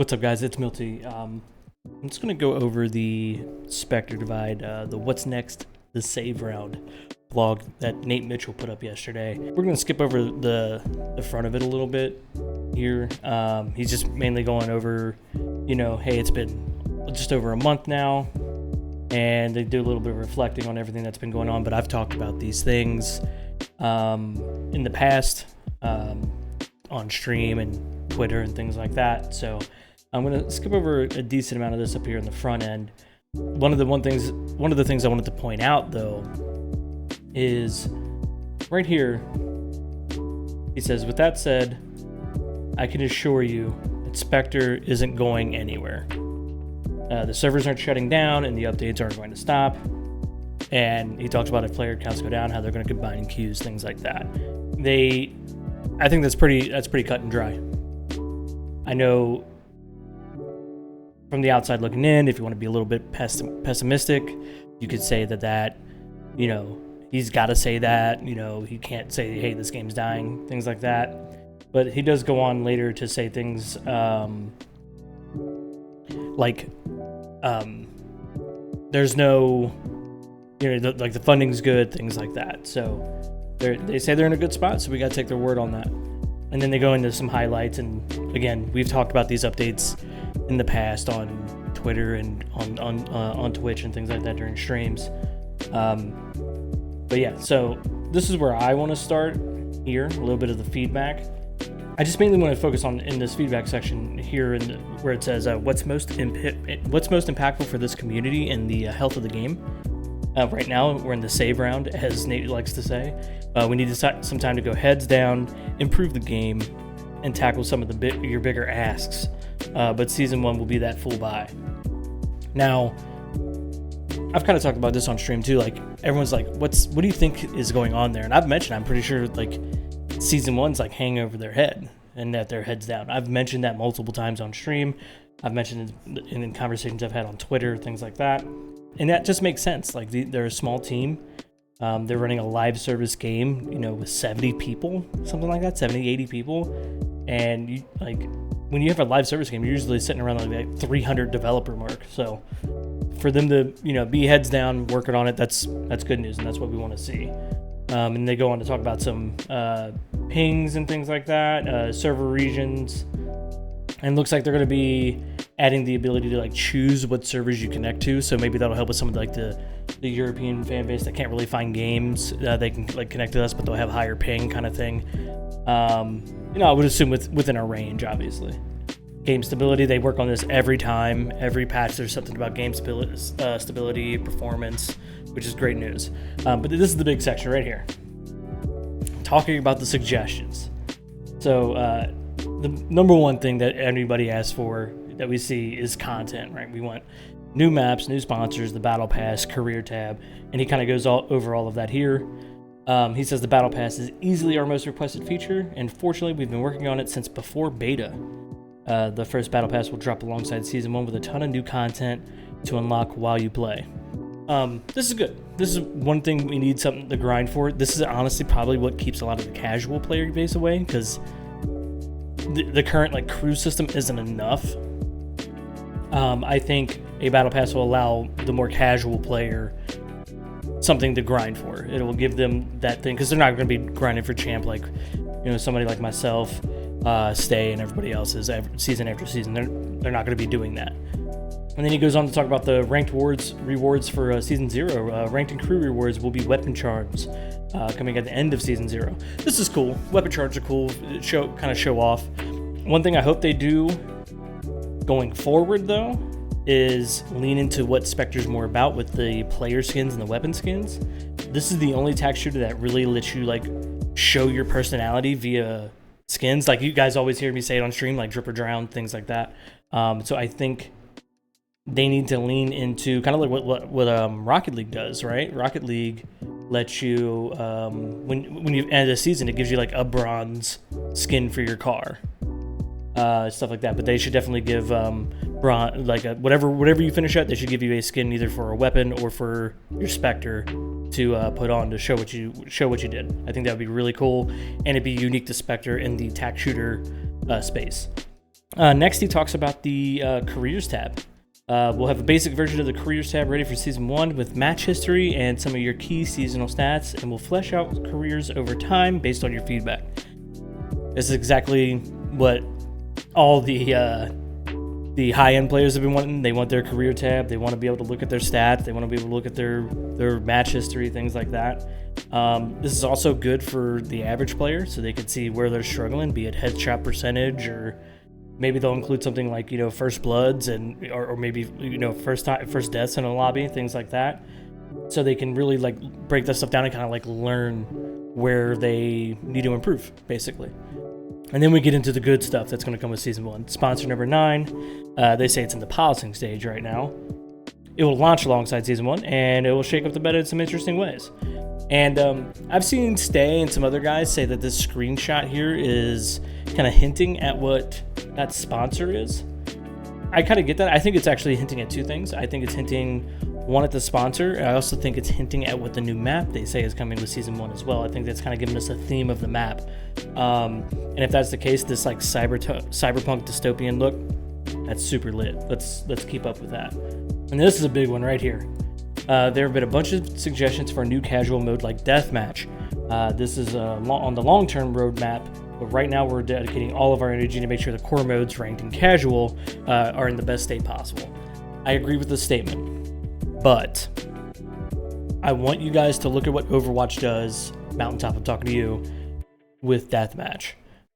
What's up, guys? It's Milty. I'm just going to go over the Spectre Divide, the What's Next, the Save Round blog that Nate Mitchell put up yesterday. We're going to skip over the front of it a little bit here. He's just mainly going over, hey, it's been just over a month now, and they do a little bit of reflecting on everything that's been going on, but I've talked about these things in the past on stream and Twitter and things like that, so I'm going to skip over a decent amount of this up here in the front end. One of the things I wanted to point out, though, is right here. He says, with that said, I can assure you that Spectre isn't going anywhere. The servers aren't shutting down and the updates aren't going to stop. And he talks about if player counts go down, how they're going to combine queues, things like that. I think that's pretty cut and dry. I know from the outside looking in, if you want to be a little bit pessimistic, you could say that he's got to say that, he can't say, hey, this game's dying, things like that. But he does go on later to say things like there's no, like the funding's good, things like that. So they say they're in a good spot, so we got to take their word on that. And then they go into some highlights, and again, we've talked about these updates in the past on Twitter and on Twitch and things like that during streams. But yeah, so this is where I want to start here, a little bit of the feedback. I just mainly want to focus on in this feedback section here, where it says what's most impactful for this community and the health of the game. Right now, we're in the save round, as Nate likes to say. We need some time to go heads down, improve the game, and tackle some of your bigger asks. But Season 1 will be that full buy. Now, I've kind of talked about this on stream too. Like, everyone's like, what do you think is going on there? And I've mentioned, I'm pretty sure, like, Season 1's like hanging over their head and that their head's down. I've mentioned that multiple times on stream. I've mentioned it in conversations I've had on Twitter, things like that. And that just makes sense. Like, they're a small team. They're running a live service game, with 70 people, something like that, 70, 80 people. And when you have a live service game, you're usually sitting around like 300 developer mark. So for them to, be heads down, working on it, that's good news, and that's what we want to see. And they go on to talk about some pings and things like that, server regions. And it looks like they're going to be adding the ability to choose what servers you connect to. So maybe that'll help with some of the European fan base that can't really find games. They can connect to us, but they'll have higher ping kind of thing. I would assume within a range, obviously. Game stability, they work on this every time. Every patch, there's something about game stability, performance, which is great news. But this is the big section right here. Talking about the suggestions. So the number one thing that everybody asks for that we see is content, right? We want new maps, new sponsors, the Battle Pass, Career tab, and he kind of goes over all of that here. He says the Battle Pass is easily our most requested feature, and fortunately, we've been working on it since before beta. The first Battle Pass will drop alongside Season 1 with a ton of new content to unlock while you play. This is good. This is one thing we need something to grind for. This is honestly probably what keeps a lot of the casual player base away, because the current crew system isn't enough. I think a Battle Pass will allow the more casual player something to grind for. It will give them that thing, because they're not going to be grinding for champ like somebody like myself, Stay, and everybody else is season after season. They're not going to be doing that. And then he goes on to talk about the ranked rewards for Season 0. Ranked and crew rewards will be weapon charms coming at the end of Season 0. This is cool. Weapon charms are cool. Show off. One thing I hope they do going forward, though, is lean into what Spectre's more about with the player skins and the weapon skins. This is the only tac shooter that really lets you show your personality via skins. Like, you guys always hear me say it on stream, like drip or drown, things like that. So I think they need to lean into kind of like what Rocket League does, right? Rocket League lets you when you end a season, it gives you a bronze skin for your car, stuff like that. But they should definitely give bronze, whatever you finish at, they should give you a skin either for a weapon or for your Spectre to put on to show what you did. I think that would be really cool, and it'd be unique to Spectre in the tac shooter space. Next, he talks about the careers tab. We'll have a basic version of the careers tab ready for season 1 with match history and some of your key seasonal stats, and we'll flesh out careers over time based on your feedback. This is exactly what all the high-end players have been wanting. They want their career tab. They want to be able to look at their stats. They want to be able to look at their match history, things like that. This is also good for the average player, so they can see where they're struggling, be it headshot percentage, or maybe they'll include something like, first bloods or maybe, first deaths in a lobby, things like that. So they can really break that stuff down and kind of learn where they need to improve, basically. And then we get into the good stuff that's going to come with season 1. Sponsor number 9, they say it's in the polishing stage right now. It will launch alongside season 1, and it will shake up the meta in some interesting ways. And I've seen Stay and some other guys say that this screenshot here is kind of hinting at what that sponsor is. I kind of get that. I think it's actually hinting at two things. I think it's hinting, one, at the sponsor. I also think it's hinting at what the new map they say is coming with season 1 as well. I think that's kind of giving us a theme of the map. And if that's the case, this cyberpunk dystopian look, that's super lit. Let's keep up with that. And this is a big one right here. There have been a bunch of suggestions for a new casual mode like Deathmatch. This is on the long-term roadmap, but right now we're dedicating all of our energy to make sure the core modes, ranked and casual, are in the best state possible. I agree with the statement, but I want you guys to look at what Overwatch does, Mountaintop, I'm talking to you, with Deathmatch.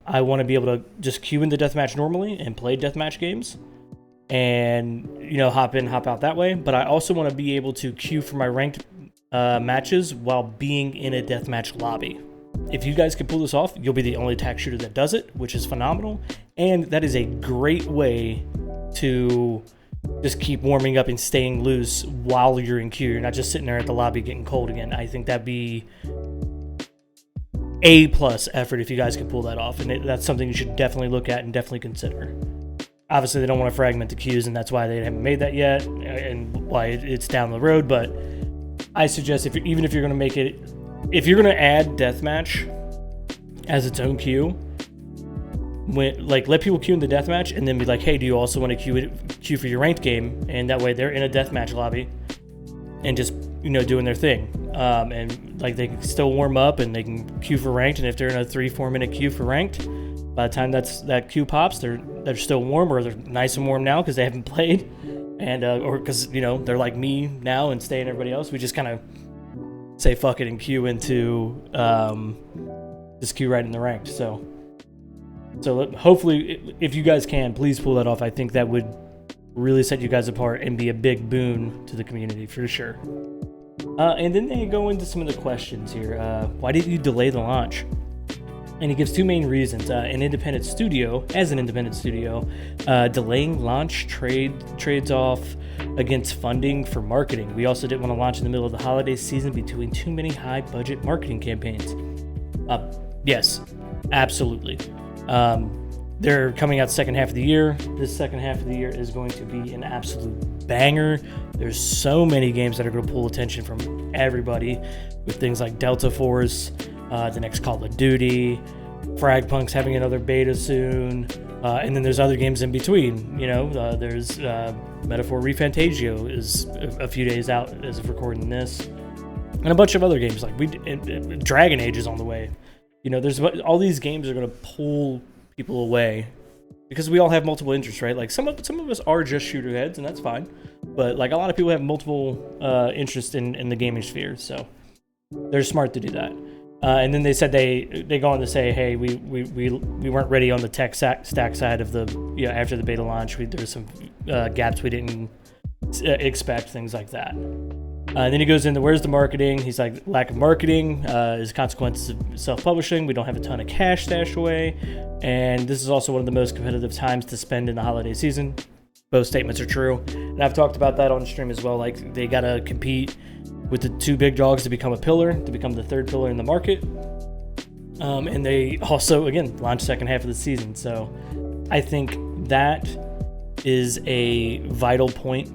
I want to be able to just queue into Deathmatch normally and play Deathmatch games, and hop in, hop out that way. But I also want to be able to queue for my ranked matches while being in a deathmatch lobby. If you guys can pull this off, you'll be the only attack shooter that does it, which is phenomenal. And that is a great way to just keep warming up and staying loose while you're in queue. You're not just sitting there at the lobby getting cold again. I think that'd be A+ effort if you guys can pull that off, and that's something you should definitely look at and definitely consider. Obviously, they don't want to fragment the queues, and that's why they haven't made that yet, and why it's down the road. But I suggest, even if you're going to make it, if you're going to add Deathmatch as its own queue, let people queue in the Deathmatch, and then be like, hey, do you also want to queue for your ranked game? And that way they're in a Deathmatch lobby and just, doing their thing. And they can still warm up and they can queue for ranked, and if they're in a 3-4 minute queue for ranked, by the time that queue pops, they're still warm, or they're nice and warm now because they haven't played, and or because they're like me now and Stay and everybody else. We just kind of say fuck it and queue into just queue right in the ranked. So hopefully, if you guys can, please pull that off. I think that would really set you guys apart and be a big boon to the community for sure. And then they go into some of the questions here. Why did you delay the launch? And he gives two main reasons. As an independent studio, delaying launch trades off against funding for marketing. We also didn't want to launch in the middle of the holiday season between too many high-budget marketing campaigns. Yes, absolutely. They're coming out second half of the year. This second half of the year is going to be an absolute banger. There's so many games that are going to pull attention from everybody, with things like Delta Force, the next Call of Duty, Fragpunk's having another beta soon, and then there's other games in between. There's Metaphor ReFantagio is a few days out as of recording this, and a bunch of other games Dragon Age is on the way. There's all these games are going to pull people away because we all have multiple interests, right? Some of us are just shooter heads, and that's fine, but a lot of people have multiple interests in the gaming sphere, so they're smart to do that. And then they said they go on to say, hey, we weren't ready on the tech stack side of the after the beta launch. There was some gaps we didn't expect, things like that. And then he goes into where's the marketing. He's like, lack of marketing is consequences of self-publishing. We don't have a ton of cash stashed away, and this is also one of the most competitive times to spend in the holiday season. Both statements are true, and I've talked about that on stream as well. They gotta compete with the two big dogs to become the third pillar in the market. And they also, again, launch second half of the season. So I think that is a vital point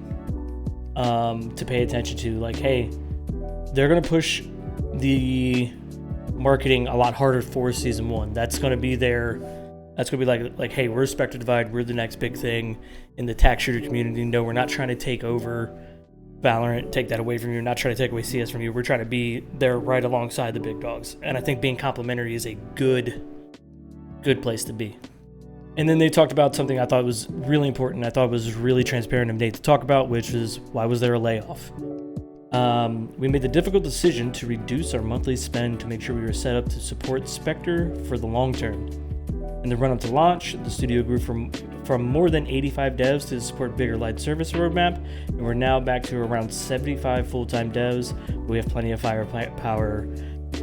to pay attention to. Hey, they're going to push the marketing a lot harder for season 1. That's going to be their That's gonna be like, hey, we're Spectre Divide, we're the next big thing in the tac shooter community. No, we're not trying to take over Valorant, take that away from you. We're not trying to take away CS from you. We're trying to be there right alongside the big dogs. And I think being complimentary is a good place to be. And then they talked about something I thought was really important. I thought was really transparent of Nate to talk about, which is why was there a layoff? We made the difficult decision to reduce our monthly spend to make sure we were set up to support Spectre for the long term. In the run-up to launch, the studio grew from more than 85 devs to support bigger live service roadmap, and we're now back to around 75 full-time devs. We have plenty of firepower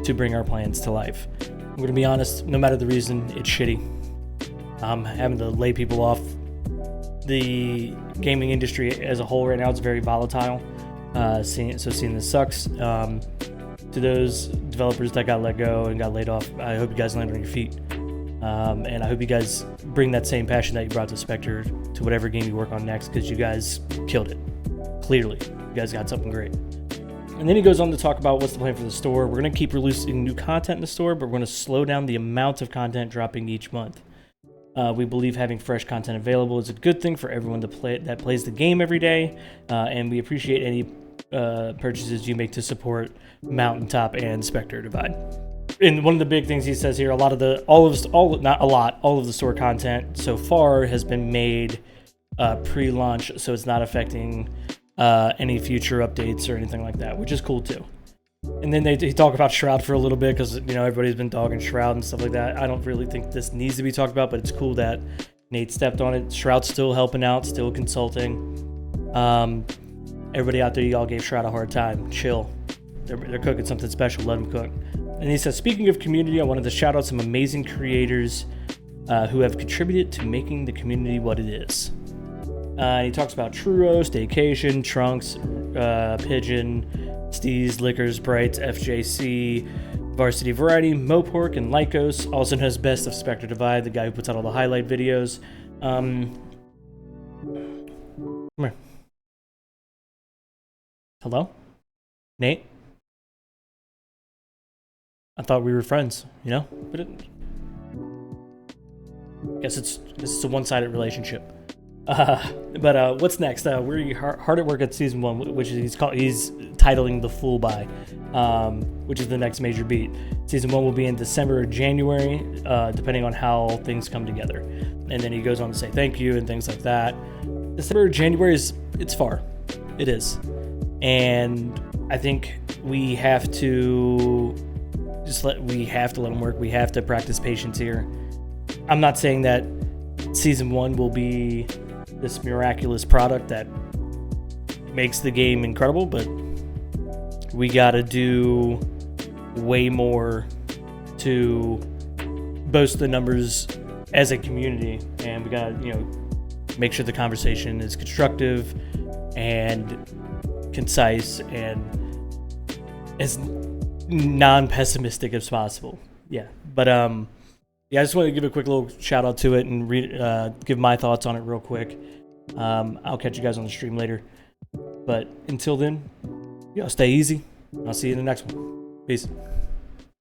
to bring our plans to life. I'm going to be honest, no matter the reason, it's shitty. Having to lay people off. The gaming industry as a whole right now is very volatile. Seeing this sucks. To those developers that got let go and got laid off, I hope you guys land on your feet. And I hope you guys bring that same passion that you brought to Spectre to whatever game you work on next, because you guys killed it. Clearly, you guys got something great. And then he goes on to talk about what's the plan for the store. We're going to keep releasing new content in the store, but we're going to slow down the amount of content dropping each month. We believe having fresh content available is a good thing for everyone that plays the game every day, and we appreciate any purchases you make to support Mountaintop and Spectre Divide. And one of the big things he says here, all of the store content so far has been made pre-launch, so it's not affecting any future updates or anything like that, which is cool too. And then they talk about Shroud for a little bit, because everybody's been dogging Shroud and stuff like that. I don't really think this needs to be talked about, but it's cool that Nate stepped on it. Shroud's still helping out, still consulting. Everybody out there, y'all gave Shroud a hard time. Chill. They're cooking something special. Let them cook. And he says, speaking of community, I wanted to shout out some amazing creators who have contributed to making the community what it is. He talks about Truro, Staycation, Trunks, Pigeon, Steez, Liquors, Brights, FJC, Varsity Variety, Mopork, and Lycos. Also knows best of Spectre Divide, the guy who puts out all the highlight videos. Come here. Hello? Nate? I thought we were friends, But guess it's a one-sided relationship. But what's next? We're hard at work at season 1, which he's titling The Fool By, which is the next major beat. Season 1 will be in December or January, depending on how things come together. And then he goes on to say thank you and things like that. December or January it's far. It is. And I think we have to let them work. We have to practice patience here. I'm not saying that season 1 will be this miraculous product that makes the game incredible, but we gotta do way more to boast the numbers as a community, and we gotta make sure the conversation is constructive and concise and as non-pessimistic as possible. But I just wanted to give a quick little shout out to it and give my thoughts on it real quick. I'll catch you guys on the stream later, but until then, stay easy. I'll see you in the next one. Peace.